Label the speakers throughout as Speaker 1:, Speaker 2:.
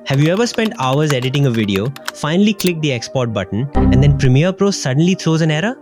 Speaker 1: Have you ever spent hours editing a video, finally click the export button, and then Premiere Pro suddenly throws an error?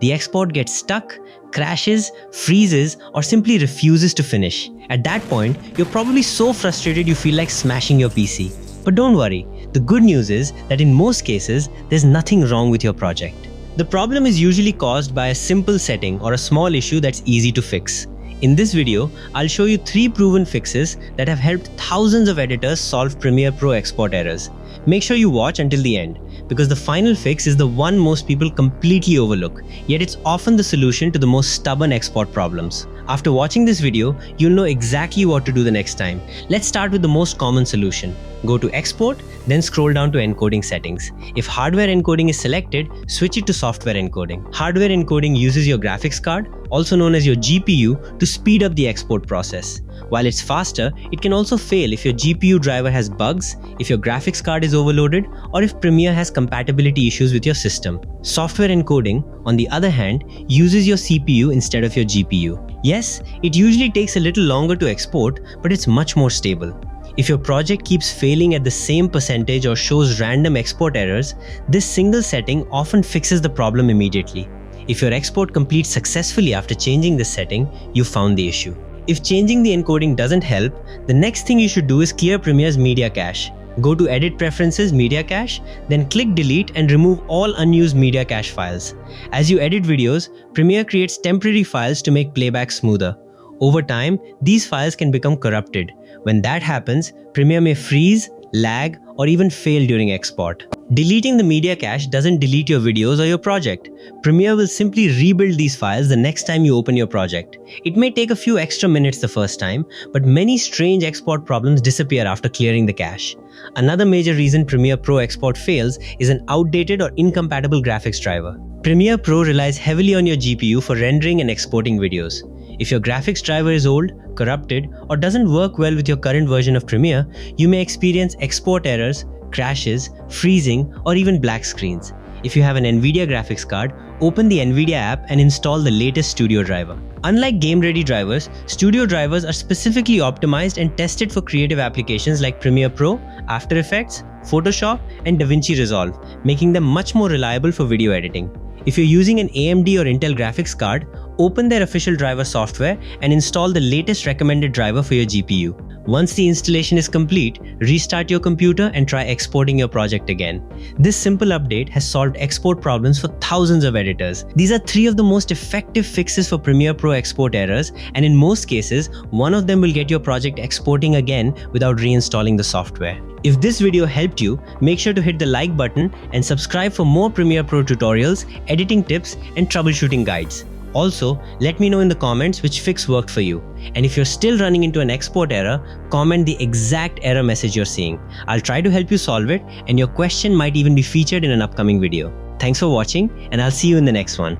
Speaker 1: The export gets stuck, crashes, freezes, or simply refuses to finish. At that point, you're probably so frustrated you feel like smashing your PC. But don't worry, the good news is that in most cases, there's nothing wrong with your project. The problem is usually caused by a simple setting or a small issue that's easy to fix. In this video, I'll show you 3 proven fixes that have helped thousands of editors solve Premiere Pro export errors. Make sure you watch until the end, because the final fix is the one most people completely overlook, yet it's often the solution to the most stubborn export problems. After watching this video, you'll know exactly what to do the next time. Let's start with the most common solution. Go to Export, then scroll down to Encoding Settings. If Hardware Encoding is selected, switch it to Software Encoding. Hardware Encoding uses your graphics card, also known as your GPU, to speed up the export process. While it's faster, it can also fail if your GPU driver has bugs, if your graphics card is overloaded, or if Premiere has compatibility issues with your system. Software Encoding, on the other hand, uses your CPU instead of your GPU. Yes, it usually takes a little longer to export, but it's much more stable. If your project keeps failing at the same percentage or shows random export errors, this single setting often fixes the problem immediately. If your export completes successfully after changing this setting, you found the issue. If changing the encoding doesn't help, the next thing you should do is clear Premiere's media cache. Go to Edit Preferences, Media Cache, then click Delete and remove all unused media cache files. As you edit videos, Premiere creates temporary files to make playback smoother. Over time, these files can become corrupted. When that happens, Premiere may freeze, lag, or even fail during export. Deleting the media cache doesn't delete your videos or your project. Premiere will simply rebuild these files the next time you open your project. It may take a few extra minutes the first time, but many strange export problems disappear after clearing the cache. Another major reason Premiere Pro export fails is an outdated or incompatible graphics driver. Premiere Pro relies heavily on your GPU for rendering and exporting videos. If your graphics driver is old, corrupted, or doesn't work well with your current version of Premiere, you may experience export errors, crashes, freezing, or even black screens. If you have an NVIDIA graphics card, open the NVIDIA app and install the latest Studio driver. Unlike game-ready drivers, Studio drivers are specifically optimized and tested for creative applications like Premiere Pro, After Effects, Photoshop, and DaVinci Resolve, making them much more reliable for video editing. If you're using an AMD or Intel graphics card, open their official driver software and install the latest recommended driver for your GPU. Once the installation is complete, restart your computer and try exporting your project again. This simple update has solved export problems for thousands of editors. These are 3 of the most effective fixes for Premiere Pro export errors, and in most cases, one of them will get your project exporting again without reinstalling the software. If this video helped you, make sure to hit the like button and subscribe for more Premiere Pro tutorials, editing tips, and troubleshooting guides. Also, let me know in the comments which fix worked for you. And if you're still running into an export error, comment the exact error message you're seeing. I'll try to help you solve it, and your question might even be featured in an upcoming video. Thanks for watching, and I'll see you in the next one.